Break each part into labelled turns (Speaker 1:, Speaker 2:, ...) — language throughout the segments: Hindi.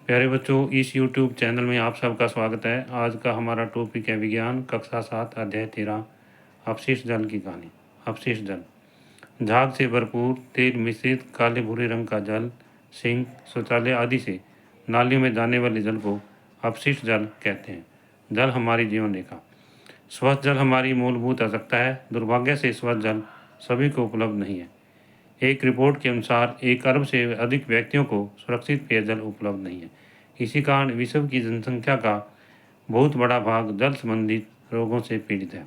Speaker 1: प्यारे बच्चों, इस YouTube चैनल में आप सबका स्वागत है। आज का हमारा टॉपिक है विज्ञान कक्षा 7 अध्याय 13 अपशिष्ट जल की कहानी। अपशिष्ट जल झाग से भरपूर तेल मिश्रित काले भूरे रंग का जल सिंक, शौचालय आदि से नालियों में जाने वाले जल को अपशिष्ट जल कहते हैं। जल हमारी जीवन रेखा। स्वच्छ जल हमारी मूलभूत आवश्यकता है। दुर्भाग्य से स्वच्छ जल सभी को उपलब्ध नहीं है। एक रिपोर्ट के अनुसार 1 अरब से अधिक व्यक्तियों को सुरक्षित पेयजल उपलब्ध नहीं है। इसी कारण विश्व की जनसंख्या का बहुत बड़ा भाग जल संबंधित रोगों से पीड़ित है।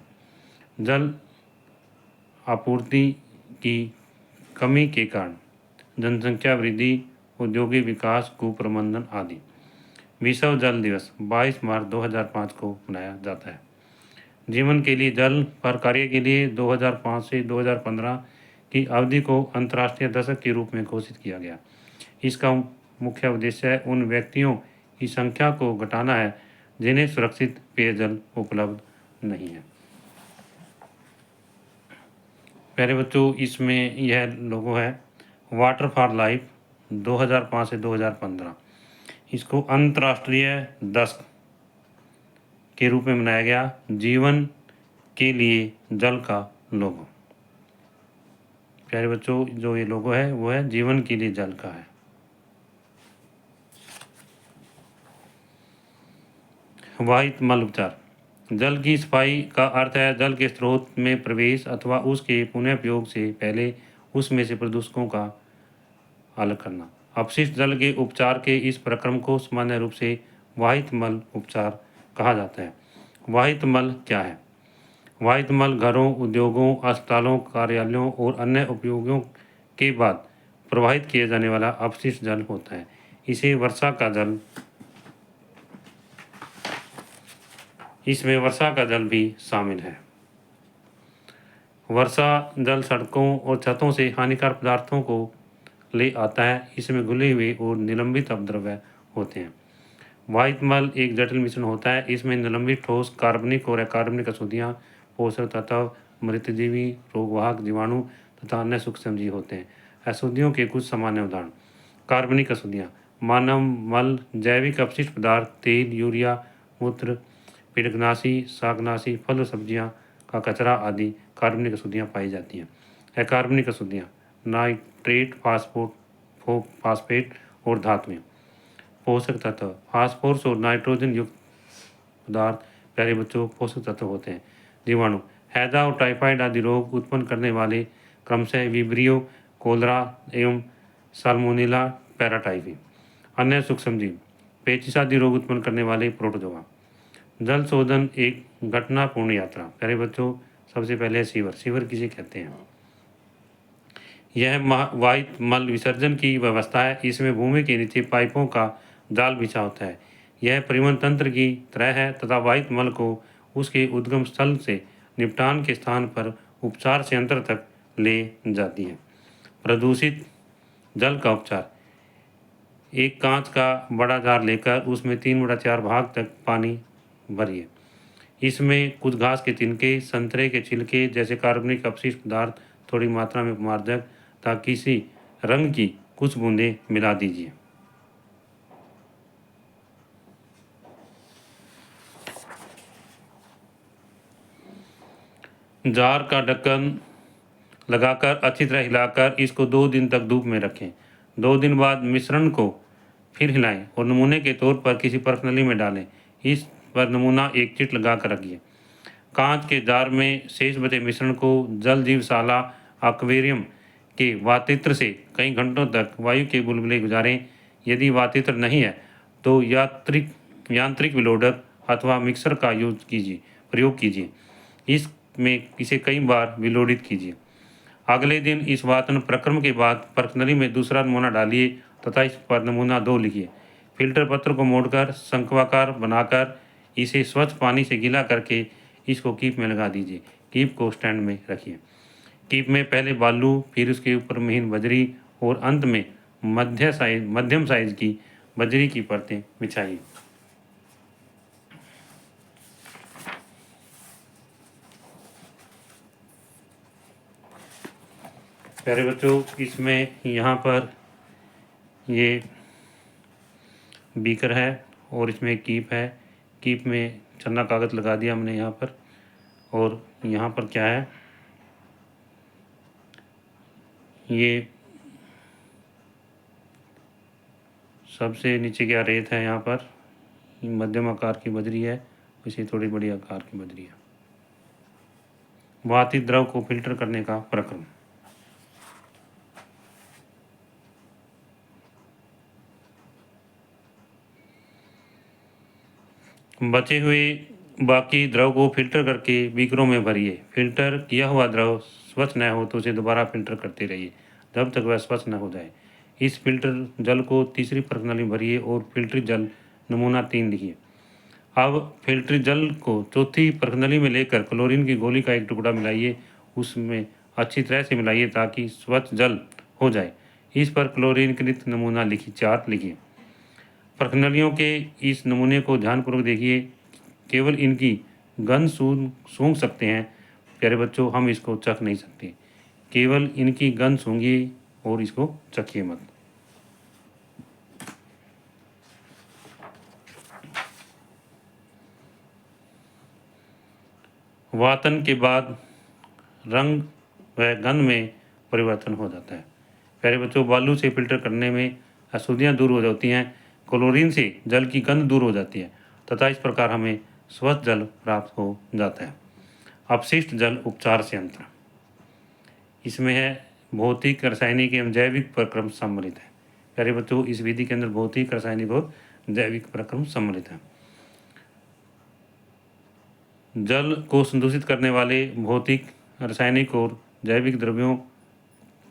Speaker 1: जल आपूर्ति की कमी के कारण जनसंख्या वृद्धि, औद्योगिक विकास, कुप्रबंधन आदि। विश्व जल दिवस 22 मार्च 2005 को मनाया जाता है। जीवन के लिए जल पर कार्य के लिए 2005 से 2015 की अवधि को अंतर्राष्ट्रीय दशक के रूप में घोषित किया गया। इसका मुख्य उद्देश्य उन व्यक्तियों की संख्या को घटाना है जिन्हें सुरक्षित पेयजल उपलब्ध नहीं है। प्यारे बच्चों, इसमें यह लोगो है वाटर फॉर लाइफ 2005 से 2015। इसको अंतर्राष्ट्रीय दशक के रूप में मनाया गया। जीवन के लिए जल का लोगो। प्यारे बच्चों, जो ये लोगो है वो है जीवन के लिए जल का है। वाहित मल उपचार। जल की सफाई का अर्थ है जल के स्रोत में प्रवेश अथवा उसके पुनः उपयोग से पहले उसमें से प्रदूषकों का अलग करना। अपशिष्ट जल के उपचार के इस प्रक्रम को सामान्य रूप से वाहित मल उपचार कहा जाता है। वाहित मल क्या है? वाहित मल घरों, उद्योगों, अस्पतालों, कार्यालयों और अन्य उपयोगों के बाद प्रवाहित किए जाने वाला अपशिष्ट जल होता है। इसे वर्षा का जल इसमें वर्षा का जल भी शामिल है। वर्षा जल सड़कों और छतों से हानिकारक पदार्थों को ले आता है। इसमें घुले हुए और निलंबित अपद्रव्य होते हैं। वाहित मल एक जटिल मिश्रण होता है। इसमें निलंबित ठोस, कार्बनिक और अकार्बनिक अशुद्धियाँ, पोषक तत्व, मृतजीवी, रोगवाहक जीवाणु तथा अन्य सूक्ष्मजीव होते हैं। अशुद्धियों के कुछ सामान्य उदाहरण: कार्बनिक अशुद्धियाँ: मानव मल, जैविक अपशिष्ट पदार्थ, तेल, यूरिया, मूत्र, पीड़कनाशी, शाकनाशी, फल और सब्जियाँ का कचरा आदि कार्बनिक अशुद्धियाँ पाई जाती हैं। अकार्बनिक अशुद्धियाँ: नाइट्रेट, फास्फेट और धातुएँ। पोषक तत्व: फास्फोरस और नाइट्रोजन युक्त पदार्थ प्यारे बच्चों पोषक तत्व होते हैं। जीवाणु: हैजा और टाइफाइड आदि रोग उत्पन्न करने वाले क्रमशः विब्रियो, कोलरा एवं साल्मोनेला पैराटाइफी। अन्य सूक्ष्मजीव: पेचिश आदि रोग उत्पन्न करने वाले प्रोटोजोआ। जल शोधन एक घटनापूर्ण यात्रा। प्यारे बच्चों, सबसे पहले सीवर किसे कहते हैं? यह वाहित मल विसर्जन की व्यवस्था है। इसमें भूमि के नीचे पाइपों का जाल बिछा होता है। यह परिवहन तंत्र की तरह है तथा वाहित मल को उसके उद्गम स्थल से निपटान के स्थान पर उपचार से अंतर तक ले जाती है। प्रदूषित जल का उपचार: एक कांच का बड़ा जार लेकर उसमें 3/4 भाग तक पानी भरिए। इसमें कुछ घास के तिनके, संतरे के छिलके जैसे कार्बनिक अपशिष्ट पदार्थ, थोड़ी मात्रा में मार्जक तथा किसी रंग की कुछ बूंदें मिला दीजिए। जार का ढक्कन लगाकर अच्छी तरह हिलाकर इसको 2 दिन तक धूप में रखें। 2 दिन बाद मिश्रण को फिर हिलाएं और नमूने के तौर पर किसी परखनली में डालें। इस पर नमूना एक चिट लगाकर रखिए। कांच के जार में शेष बचे मिश्रण को जल जीवशाला एक्वेरियम के वातित्र से कई घंटों तक वायु के बुलबुले गुजारें। यदि वातित्र नहीं है तो यांत्रिक विलोडक अथवा मिक्सर का प्रयोग कीजिए। इसमें इसे कई बार विलोडित कीजिए। अगले दिन इस वातन प्रक्रम के बाद परखनली में दूसरा नमूना डालिए तथा इस पर नमूना 2 लिखिए। फिल्टर पत्र को मोड़कर शंक्वाकार बनाकर इसे स्वच्छ पानी से गीला करके इसको कीप में लगा दीजिए। कीप को स्टैंड में रखिए। कीप में पहले बालू, फिर उसके ऊपर महीन बजरी और अंत में मध्यम साइज की बजरी की परतें बिछाइए। प्यारे बच्चों, इसमें यहाँ पर ये बीकर है और इसमें कीप है। कीप में चन्ना कागज़ लगा दिया हमने यहाँ पर। और यहाँ पर क्या है, ये सबसे नीचे क्या रेत है, यहाँ पर मध्यम आकार की बजरी है, इसी थोड़ी बड़ी आकार की बजरी है। वातित द्रव को फिल्टर करने का प्रक्रम। बचे हुए बाकी द्रव को फिल्टर करके बीकरों में भरिए। फिल्टर किया हुआ द्रव स्वच्छ न हो तो उसे दोबारा फिल्टर करते रहिए जब तक वह स्वच्छ न हो जाए। इस फिल्टर जल को तीसरी प्रणाली में भरिए और फिल्टरित जल नमूना 3 लिखिए। अब फिल्टरित जल को चौथी प्रणाली में लेकर क्लोरीन की गोली का एक टुकड़ा मिलाइए, उसमें अच्छी तरह से मिलाइए ताकि स्वच्छ जल हो जाए। इस पर क्लोरीनकृत नमूना 4 लिखिए। प्रणालियों के इस नमूने को ध्यानपूर्वक देखिए, केवल इनकी गंध सूंघ सकते हैं। प्यारे बच्चों, हम इसको चख नहीं सकते, केवल इनकी गंध सूंघिए और इसको चखिए मत। वातन के बाद रंग व गंध में परिवर्तन हो जाता है। प्यारे बच्चों, बालू से फिल्टर करने में अशुद्धियाँ दूर हो जाती हैं, क्लोरीन से जल की गंध दूर हो जाती है तथा इस प्रकार हमें स्वच्छ जल प्राप्त हो जाता है। अपशिष्ट जल उपचार संयंत्र, इसमें है भौतिक, रासायनिक एवं जैविक प्रक्रम सम्मिलित है। प्यारे बच्चों, इस विधि के अंदर भौतिक, रासायनिक और जैविक प्रक्रम सम्मिलित है। जल को संदूषित करने वाले भौतिक, रासायनिक और जैविक द्रव्यों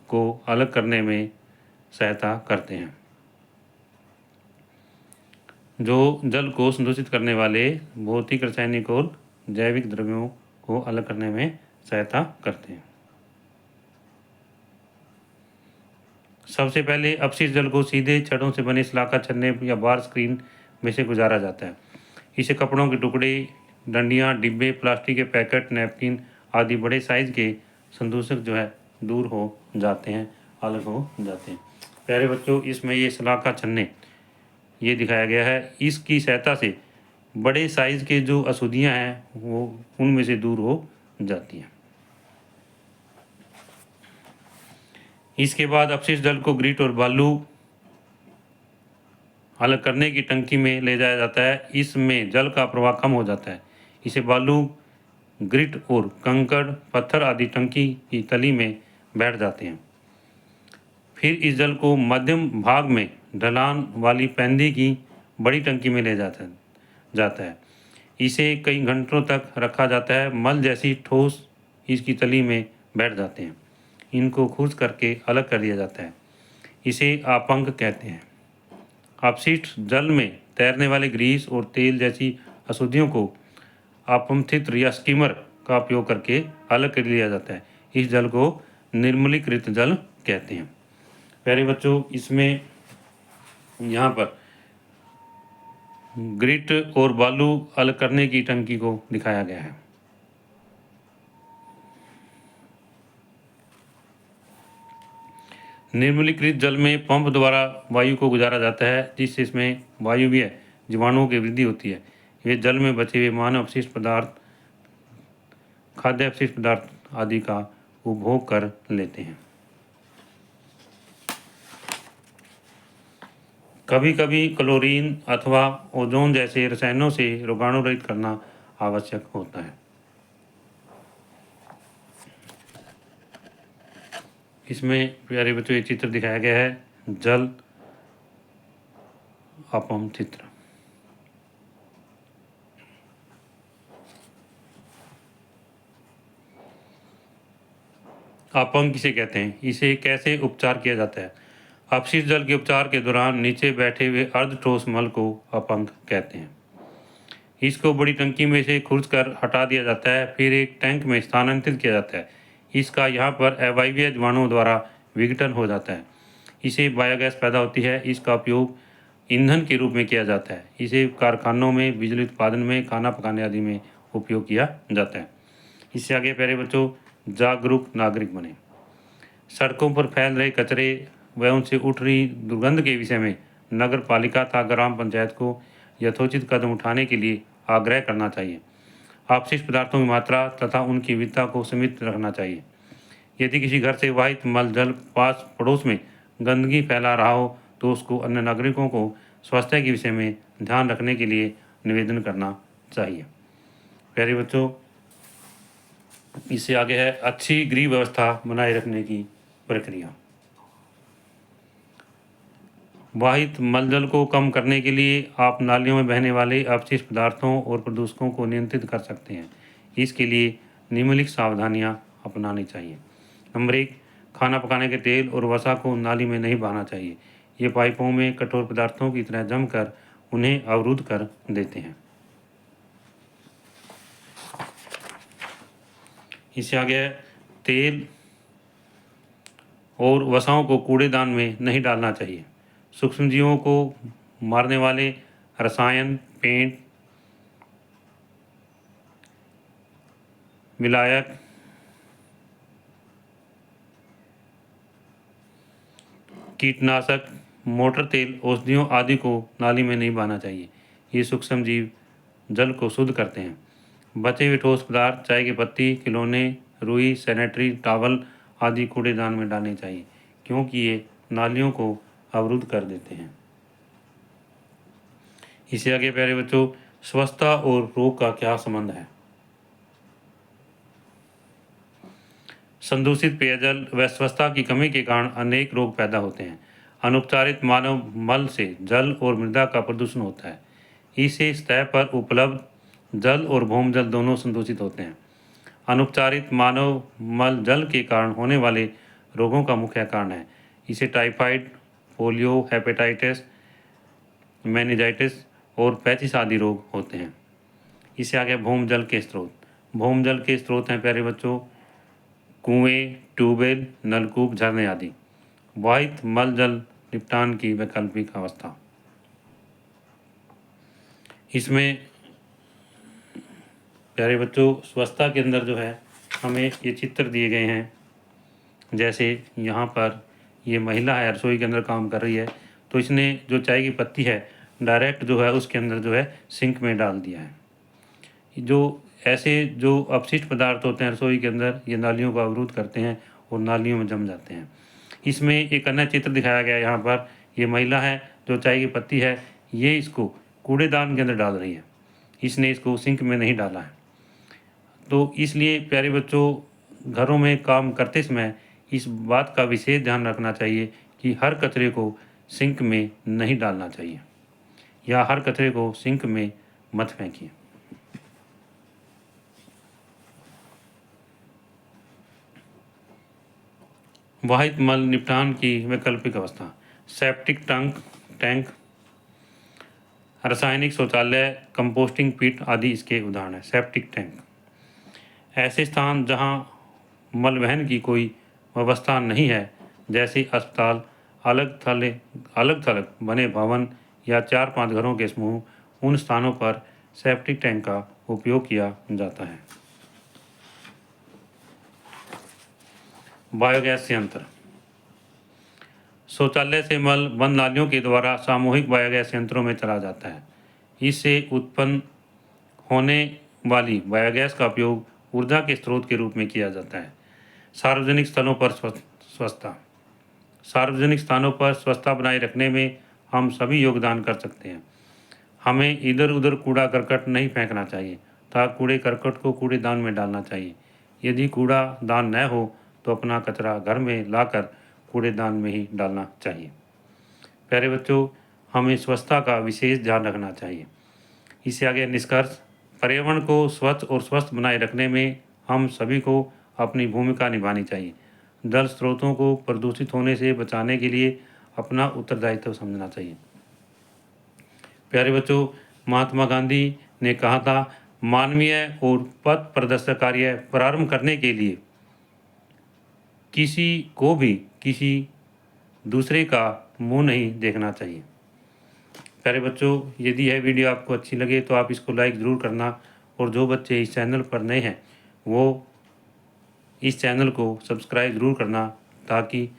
Speaker 1: को अलग करने में सहायता करते हैं। जो जल को संदूषित करने वाले भौतिक, रासायनिक और जैविक द्रव्यों को अलग करने में सहायता करते हैं। सबसे पहले अपशिष्ट जल को सीधे छड़ों से बने सलाखा छन्ने या बार स्क्रीन में से गुजारा जाता है। इसे कपड़ों के टुकड़े, डंडियाँ, डिब्बे, प्लास्टिक के पैकेट, नैपकिन आदि बड़े साइज़ के संदूषक जो है दूर हो जाते हैं, अलग हो जाते हैं। प्यारे बच्चों, इसमें ये सलाखा छन्ने ये दिखाया गया है, इसकी सहायता से बड़े साइज़ के जो अशुद्धियाँ हैं वो उनमें से दूर हो जाती हैं। इसके बाद अपशिष्ट जल को ग्रिट और बालू अलग करने की टंकी में ले जाया जाता है। इसमें जल का प्रवाह कम हो जाता है। इसे बालू, ग्रिट और कंकड़, पत्थर आदि टंकी की तली में बैठ जाते हैं। फिर इस जल को मध्यम भाग में ढलान वाली पैंदी की बड़ी टंकी में ले जाता है। इसे कई घंटों तक रखा जाता है। मल जैसी ठोस इसकी तली में बैठ जाते हैं। इनको खुर्च करके अलग कर दिया जाता है। इसे आपंक कहते हैं। अपशिष्ट जल में तैरने वाले ग्रीस और तेल जैसी अशुद्धियों को अपमथित्र या स्कीमर का उपयोग करके अलग कर लिया जाता है। इस जल को निर्मलीकृत जल कहते हैं। प्यारे बच्चों, इसमें यहाँ पर ग्रिट और बालू अलग करने की टंकी को दिखाया गया है। निर्मलीकृत जल में पंप द्वारा वायु को गुजारा जाता है, जिससे इसमें वायुवीय जीवाणुओं की वृद्धि होती है। ये जल में बचे हुए मानव अपशिष्ट पदार्थ, खाद्य अपशिष्ट पदार्थ आदि का उपभोग कर लेते हैं। कभी कभी क्लोरीन अथवा ओजोन जैसे रसायनों से रोगाणु रहित करना आवश्यक होता है। इसमें प्यारे बच्चों एक चित्र दिखाया गया है, जल अपम चित्र। अपंग किसे कहते हैं, इसे कैसे उपचार किया जाता है? अपशिष्ट जल के उपचार के दौरान नीचे बैठे हुए अर्ध ठोस मल को अपंग कहते हैं। इसको बड़ी टंकी में से खुर्च कर हटा दिया जाता है, फिर एक टैंक में स्थानांतरित किया जाता है। इसका यहाँ पर अवायवीय जीवाणुओं द्वारा विघटन हो जाता है। इसे बायोगैस पैदा होती है। इसका उपयोग ईंधन के रूप में किया जाता है। इसे कारखानों में, बिजली उत्पादन में, खाना पकाने आदि में उपयोग किया जाता है। इससे आगे प्यारे बच्चों, जागरूक नागरिक बने। सड़कों पर फैल रहे कचरे व उनसे उठ रही दुर्गंध के विषय में नगर पालिका तथा ग्राम पंचायत को यथोचित कदम उठाने के लिए आग्रह करना चाहिए। अपशिष्ट पदार्थों की मात्रा तथा उनकी विविधता को सीमित रखना चाहिए। यदि किसी घर से वाहित मल जल पास पड़ोस में गंदगी फैला रहा हो तो उसको अन्य नागरिकों को स्वास्थ्य के विषय में ध्यान रखने के लिए निवेदन करना चाहिए। प्यारे बच्चों, इससे आगे है अच्छी गृह व्यवस्था बनाए रखने की प्रक्रिया। वाहित मलजल को कम करने के लिए आप नालियों में बहने वाले अपशिष्ट पदार्थों और प्रदूषकों को नियंत्रित कर सकते हैं। इसके लिए निम्नलिखित सावधानियां अपनानी चाहिए। नंबर 1, खाना पकाने के तेल और वसा को नाली में नहीं बहाना चाहिए। ये पाइपों में कठोर पदार्थों की तरह जमकर उन्हें अवरुद्ध कर देते हैं। इससे आगे है तेल और वसाओं को कूड़ेदान में नहीं डालना चाहिए। सूक्ष्मजीवों को मारने वाले रसायन, पेंट, विलायक, कीटनाशक, मोटर तेल, औषधियों आदि को नाली में नहीं बहाना चाहिए। ये सूक्ष्मजीव जल को शुद्ध करते हैं। बचे हुए ठोस पदार्थ, चाय की पत्ती, खिलौने, रुई, सैनिटरी टॉवल आदि कूड़ेदान में डालने चाहिए, क्योंकि ये नालियों को अवरुद्ध कर देते हैं। इससे आगे प्यारे बच्चों, स्वच्छता और रोग का क्या संबंध है? संदूषित पेयजल व स्वच्छता की कमी के कारण अनेक रोग पैदा होते हैं। अनुपचारित मानव मल से जल और मृदा का प्रदूषण होता है। इससे सतह पर उपलब्ध जल और भौमजल दोनों संदूषित होते हैं। अनुपचारित मानव मल जल के कारण होने वाले रोगों का मुख्य कारण है। इसे टाइफाइड, पोलियो, हेपेटाइटिस, मेनिंजाइटिस और पैचिस आदि रोग होते हैं। इससे आगे भौमजल के स्रोत। भौमजल के स्रोत हैं प्यारे बच्चों कुएं, ट्यूबवेल, नलकूप, झरने आदि। वाहित मल जल निपटान की वैकल्पिक अवस्था। इसमें प्यारे बच्चों स्वच्छता के अंदर जो है हमें ये चित्र दिए गए हैं। जैसे यहाँ पर ये महिला है, रसोई के अंदर काम कर रही है, तो इसने जो चाय की पत्ती है डायरेक्ट जो है उसके अंदर जो है सिंक में डाल दिया है। जो ऐसे जो अपशिष्ट पदार्थ होते हैं रसोई के अंदर, ये नालियों का अवरुद्ध करते हैं और नालियों में जम जाते हैं। इसमें एक अन्य चित्र दिखाया गया है। यहाँ पर ये महिला है जो चाय की पत्ती है, ये इसको कूड़ेदान के अंदर डाल रही है। इसने इसको सिंक में नहीं डाला है। तो इसलिए प्यारे बच्चों, घरों में काम करते समय इस बात का विशेष ध्यान रखना चाहिए कि हर कचरे को सिंक में नहीं डालना चाहिए या हर कचरे को सिंक में मत फेंकिए। वाहित मल निपटान की वैकल्पिक अवस्था। सेप्टिक टैंक, रासायनिक शौचालय, कंपोस्टिंग पिट आदि इसके उदाहरण हैं। सेप्टिक टैंक ऐसे स्थान जहां मल वहन की कोई व्यवस्था नहीं है, जैसे अस्पताल, अलग थलग बने भवन या 4-5 घरों के समूह, उन स्थानों पर सेप्टिक टैंक का उपयोग किया जाता है। बायोगैस संयंत्र। शौचालय से मल बंद नालियों के द्वारा सामूहिक बायोगैस यंत्रों में चला जाता है। इससे उत्पन्न होने वाली बायोगैस का उपयोग ऊर्जा के स्रोत के रूप में किया जाता है। सार्वजनिक स्थलों पर स्वच्छता। सार्वजनिक स्थानों पर स्वच्छता बनाए रखने में हम सभी योगदान कर सकते हैं। हमें इधर उधर कूड़ा करकट नहीं फेंकना चाहिए तथा कूड़े करकट को कूड़ेदान में डालना चाहिए। यदि कूड़ा दान न हो तो अपना कचरा घर में लाकर कूड़ेदान में ही डालना चाहिए। प्यारे बच्चों, हमें स्वच्छता का विशेष ध्यान रखना चाहिए। इससे आगे निष्कर्ष। पर्यावरण को स्वच्छ और स्वस्थ बनाए रखने में हम सभी को अपनी भूमिका निभानी चाहिए। जल स्रोतों को प्रदूषित होने से बचाने के लिए अपना उत्तरदायित्व समझना चाहिए। प्यारे बच्चों, महात्मा गांधी ने कहा था, मानवीय और पथ प्रदर्शक कार्य प्रारंभ करने के लिए किसी को भी किसी दूसरे का मुंह नहीं देखना चाहिए। प्यारे बच्चों, यदि यह वीडियो आपको अच्छी लगे तो आप इसको लाइक ज़रूर करना, और जो बच्चे इस चैनल पर नए हैं वो इस चैनल को सब्सक्राइब ज़रूर करना, ताकि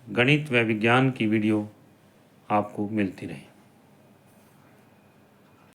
Speaker 1: गणित व विज्ञान की वीडियो आपको मिलती रहे।